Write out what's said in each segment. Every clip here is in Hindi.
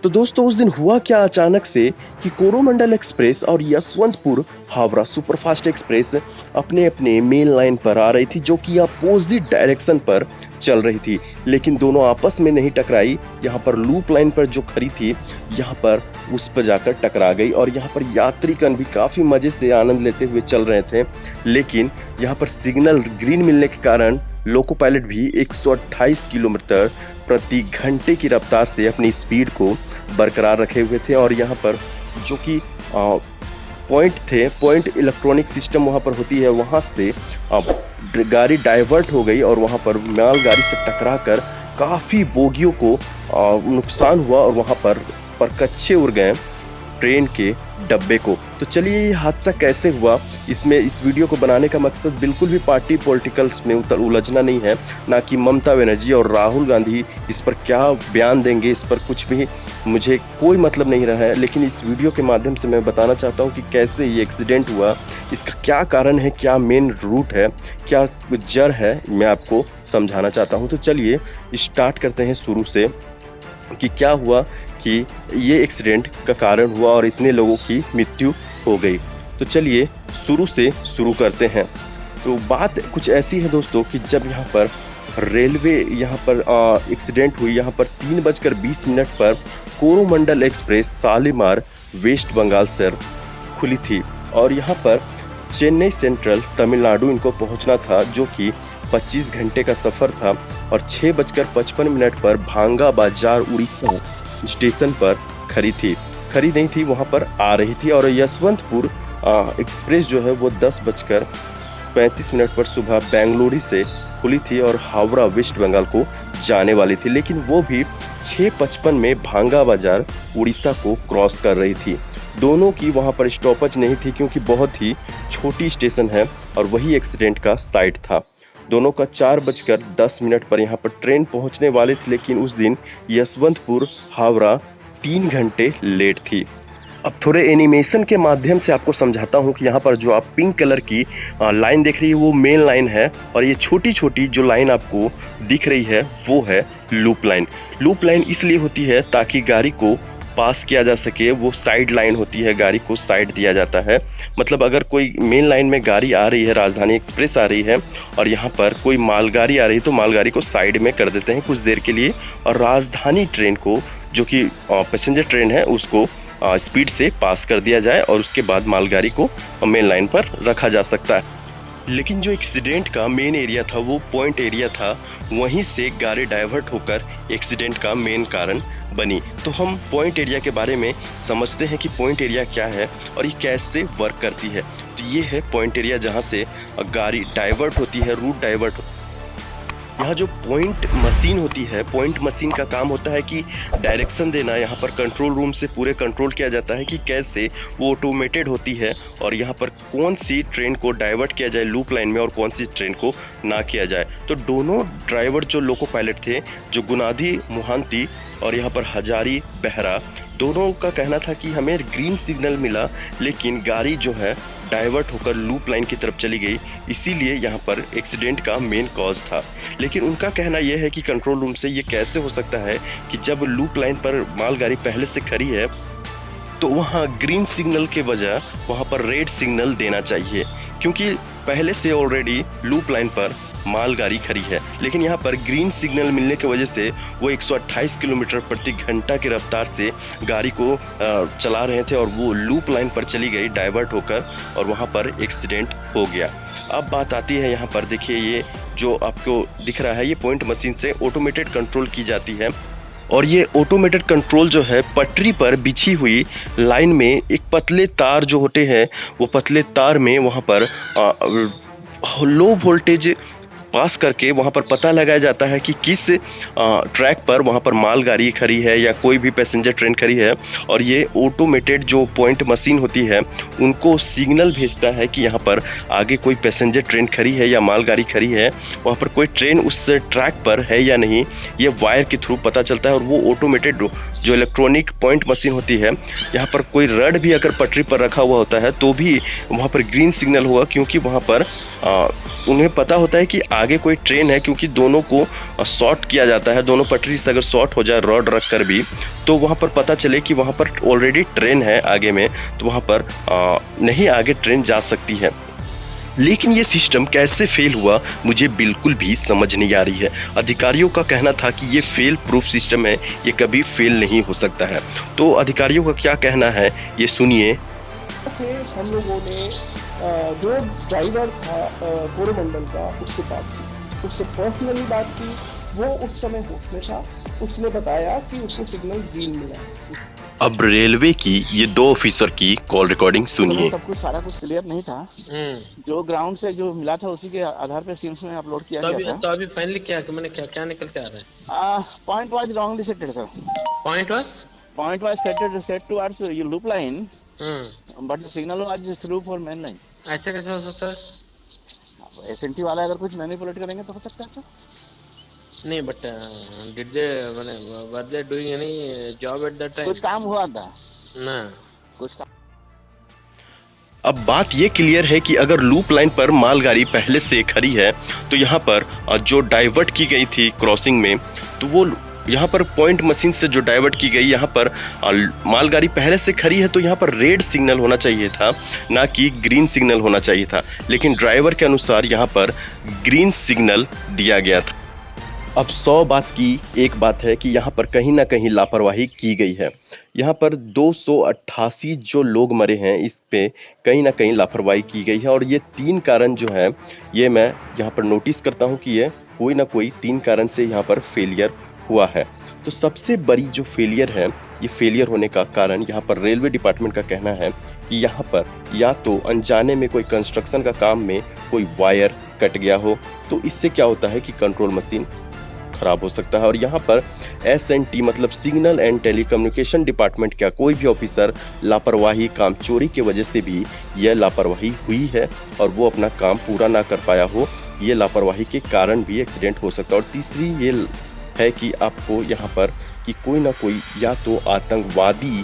तो दोस्तों उस दिन हुआ क्या अचानक से कि कोरोमंडल एक्सप्रेस और यशवंतपुर हावड़ा सुपरफास्ट एक्सप्रेस अपने अपने मेन लाइन पर आ रही थी, जो कि अपोजिट डायरेक्शन पर चल रही थी, लेकिन दोनों आपस में नहीं टकराई। यहाँ पर लूप लाइन पर जो खड़ी थी, यहाँ पर उस पर जाकर टकरा गई और यहाँ पर यात्रीगण भी काफी मजे से आनंद लेते हुए चल रहे थे। लेकिन यहाँ पर सिग्नल ग्रीन मिलने के कारण लोको पायलट भी 128 किलोमीटर प्रति घंटे की रफ्तार से अपनी स्पीड को बरकरार रखे हुए थे। और यहाँ पर जो कि पॉइंट इलेक्ट्रॉनिक सिस्टम वहाँ पर होती है, वहाँ से गाड़ी डाइवर्ट हो गई और वहाँ पर मालगाड़ी से टकराकर काफ़ी बोगियों को नुकसान हुआ और वहाँ पर परकच्चे उड़ गए ट्रेन के डब्बे को। तो चलिए ये हादसा कैसे हुआ, इसमें इस वीडियो को बनाने का मकसद बिल्कुल भी पार्टी पॉलिटिकल्स में उलझना नहीं है, ना कि ममता बनर्जी और राहुल गांधी इस पर क्या बयान देंगे, इस पर कुछ भी मुझे कोई मतलब नहीं रहा है। लेकिन इस वीडियो के माध्यम से मैं बताना चाहता हूँ कि कैसे ये एक्सीडेंट हुआ, इसका क्या कारण है, क्या मेन रूट है, क्या जड़ है, मैं आपको समझाना चाहता हूँ। तो चलिए स्टार्ट करते हैं शुरू से कि क्या हुआ कि ये एक्सीडेंट का कारण हुआ और इतने लोगों की मृत्यु हो गई। तो चलिए शुरू से शुरू करते हैं। तो बात कुछ ऐसी है दोस्तों कि जब यहाँ पर रेलवे यहाँ पर एक्सीडेंट हुई, यहाँ पर 3:20 पर कोरोमंडल एक्सप्रेस शालीमार वेस्ट बंगाल से खुली थी और यहाँ पर चेन्नई सेंट्रल तमिलनाडु इनको पहुंचना था, जो कि 25 घंटे का सफर था। और 6:55 पर भांगा बाजार उड़ीसा स्टेशन पर खड़ी नहीं थी, वहां पर आ रही थी। और यशवंतपुर एक्सप्रेस जो है वो 10:35 पर सुबह बेंगलुरु से खुली थी और हावड़ा वेस्ट बंगाल को जाने वाली थी, लेकिन वो भी 6:55 में भांगा बाजार उड़ीसा को क्रॉस कर रही थी। दोनों की वहां पर स्टॉपेज नहीं थी क्योंकि बहुत ही छोटी स्टेशन है और वही एक्सीडेंट का साइट था। दोनों का 4:10 पर यहाँ पर ट्रेन पहुंचने वाली थी, लेकिन उस दिन यशवंतपुर हावड़ा 3 घंटे लेट थी। अब थोड़े एनिमेशन के माध्यम से आपको समझाता हूँ कि यहाँ पर जो आप पिंक कलर की लाइन देख रही है वो मेन लाइन है और ये छोटी छोटी जो लाइन आपको दिख रही है वो है लूप लाइन। लूप लाइन इसलिए होती है ताकि गाड़ी को पास किया जा सके, वो साइड लाइन होती है, गाड़ी को साइड दिया जाता है। मतलब अगर कोई मेन लाइन में गाड़ी आ रही है, राजधानी एक्सप्रेस आ रही है और यहाँ पर कोई मालगाड़ी आ रही है, तो मालगाड़ी को साइड में कर देते हैं कुछ देर के लिए और राजधानी ट्रेन को, जो कि पैसेंजर ट्रेन है, उसको स्पीड से पास कर दिया जाए और उसके बाद मालगाड़ी को मेन लाइन पर रखा जा सकता है। लेकिन जो एक्सीडेंट का मेन एरिया था वो पॉइंट एरिया था, वहीं से गाड़ी डाइवर्ट होकर एक्सीडेंट का मेन कारण बनी। तो हम पॉइंट एरिया के बारे में समझते हैं कि पॉइंट एरिया क्या है और ये कैसे वर्क करती है। तो ये है पॉइंट एरिया, जहाँ से गाड़ी डाइवर्ट होती है, रूट डाइवर्ट। यहाँ जो पॉइंट मशीन होती है, पॉइंट मशीन का काम होता है कि डायरेक्शन देना। यहाँ पर कंट्रोल रूम से पूरे कंट्रोल किया जाता है कि कैसे वो ऑटोमेटेड होती है और यहाँ पर कौन सी ट्रेन को डाइवर्ट किया जाए लूप लाइन में और कौन सी ट्रेन को ना किया जाए। तो दोनों ड्राइवर जो लोको पायलट थे, जो गुनाधी मोहांती और यहाँ पर हजारी बेहरा, दोनों का कहना था कि हमें ग्रीन सिग्नल मिला, लेकिन गाड़ी जो है डाइवर्ट होकर लूप लाइन की तरफ चली गई, इसीलिए यहाँ पर एक्सीडेंट का मेन कॉज था। लेकिन उनका कहना यह है कि कंट्रोल रूम से ये कैसे हो सकता है कि जब लूप लाइन पर मालगाड़ी पहले से खड़ी है तो वहाँ ग्रीन सिग्नल के बजाय वहाँ पर रेड सिग्नल देना चाहिए, क्योंकि पहले से ऑलरेडी लूप लाइन पर मालगाड़ी खड़ी है। लेकिन यहाँ पर ग्रीन सिग्नल मिलने की वजह से वो 128 किलोमीटर प्रति घंटा की रफ्तार से गाड़ी को चला रहे थे और वो लूप लाइन पर चली गई डाइवर्ट होकर और वहाँ पर एक्सीडेंट हो गया। अब बात आती है यहाँ पर, देखिए ये जो आपको दिख रहा है ये पॉइंट मशीन से ऑटोमेटेड कंट्रोल की जाती है और ये ऑटोमेटेड कंट्रोल जो है पटरी पर बिछी हुई लाइन में एक पतले तार जो होते हैं, वो पतले तार में वहाँ पर लो वोल्टेज पास करके वहाँ पर पता लगाया जाता है कि किस ट्रैक पर वहाँ पर मालगाड़ी खड़ी है या कोई भी पैसेंजर ट्रेन खड़ी है। और ये ऑटोमेटेड जो पॉइंट मशीन होती है उनको सिग्नल भेजता है कि यहाँ पर आगे कोई पैसेंजर ट्रेन खड़ी है या मालगाड़ी खड़ी है, वहाँ पर कोई ट्रेन उस ट्रैक पर है या नहीं, ये वायर के थ्रू पता चलता है। और वो ऑटोमेटेड जो इलेक्ट्रॉनिक पॉइंट मशीन होती है, यहाँ पर कोई रड भी अगर पटरी पर रखा हुआ होता है तो भी वहाँ पर ग्रीन सिग्नल होगा, क्योंकि वहाँ पर उन्हें पता होता है कि आगे कोई ट्रेन है, क्योंकि दोनों को शॉर्ट किया जाता है, दोनों पटरी से अगर शॉर्ट हो जाए रॉड रख कर भी, तो वहाँ पर पता चले कि वहाँ पर ऑलरेडी ट्रेन है आगे में, तो वहाँ पर नहीं आगे ट्रेन जा सकती है। लेकिन ये सिस्टम कैसे फेल हुआ मुझे बिल्कुल भी समझ नहीं आ रही है। अधिकारियों का कहना था कि ये फेल प्रूफ सिस्टम है, ये कभी फेल नहीं हो सकता है। तो अधिकारियों का क्या कहना है ये सुनिए। हम लोगों ने जो ड्राइवर था कोरोमंडल का, उससे बात की, उससे पर्सनली बात की। वो उस समय होश में था, उसने बताया कि उसको सिग्नल ग्रीन मिला। अब रेलवे की ये 2 ऑफिसर की कॉल रिकॉर्डिंग सुनिए। सब कुछ सारा कुछ क्लियर नहीं था। जो ग्राउंड से जो मिला था उसी के आधार पे सीम्स में अपलोड किया गया था। तो अभी फाइनली क्या निकल के आ रहा है? Point was wrongly settled sir. Point was set towards your loop line, but the signal was through for main line. ऐसे कैसे हो सकता है? SNT वाला अगर कुछ मैनिपुलेट करेंगे तो हो सकता है सर। नहीं, but did they were they doing any job at that time? कुछ काम हुआ था ना, कुछ काम। अब बात ये क्लियर है कि अगर लूप लाइन पर मालगाड़ी पहले से खड़ी है, तो यहाँ पर जो डाइवर्ट की गई थी क्रॉसिंग में, तो वो यहाँ पर पॉइंट मशीन से जो डाइवर्ट की गई, यहाँ पर मालगाड़ी पहले से खड़ी है, तो यहाँ पर रेड सिग्नल होना चाहिए था, ना कि ग्रीन सिग्नल होना चाहिए था। लेकिन ड्राइवर के अनुसार यहाँ पर ग्रीन सिग्नल दिया गया था। अब 100 बात की एक बात है कि यहाँ पर कहीं ना कहीं लापरवाही की गई है। यहाँ पर 288 जो लोग मरे हैं, इस पे कहीं ना कहीं लापरवाही की गई है। और ये 3 कारण जो है, ये मैं यहाँ पर नोटिस करता हूँ कि ये कोई ना कोई 3 कारण से यहाँ पर फेलियर हुआ है। तो सबसे बड़ी जो फेलियर है, ये फेलियर होने का कारण यहाँ पर रेलवे डिपार्टमेंट का कहना है कि यहाँ पर या तो अनजाने में कोई कंस्ट्रक्शन का काम में कोई वायर कट गया हो, तो इससे क्या होता है कि कंट्रोल मशीन खराब हो सकता है। और यहाँ पर SNT मतलब सिग्नल एंड टेलीकम्युनिकेशन डिपार्टमेंट का कोई भी ऑफिसर लापरवाही, काम चोरी की वजह से भी यह लापरवाही हुई है और वो अपना काम पूरा ना कर पाया हो, ये लापरवाही के कारण भी एक्सीडेंट हो सकता है। और तीसरी ये है कि आपको यहाँ पर कि कोई ना कोई या तो आतंकवादी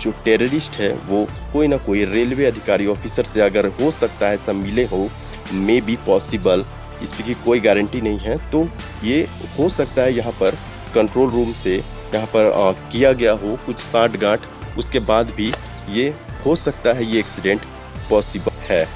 जो टेररिस्ट है, वो कोई ना कोई रेलवे अधिकारी ऑफिसर से अगर हो सकता है सब मिले हो, मे बी पॉसिबल, इसकी कोई गारंटी नहीं है। तो ये हो सकता है यहाँ पर कंट्रोल रूम से यहाँ पर किया गया हो कुछ साठ गांठ, उसके बाद भी ये हो सकता है ये एक्सीडेंट पॉसिबल है।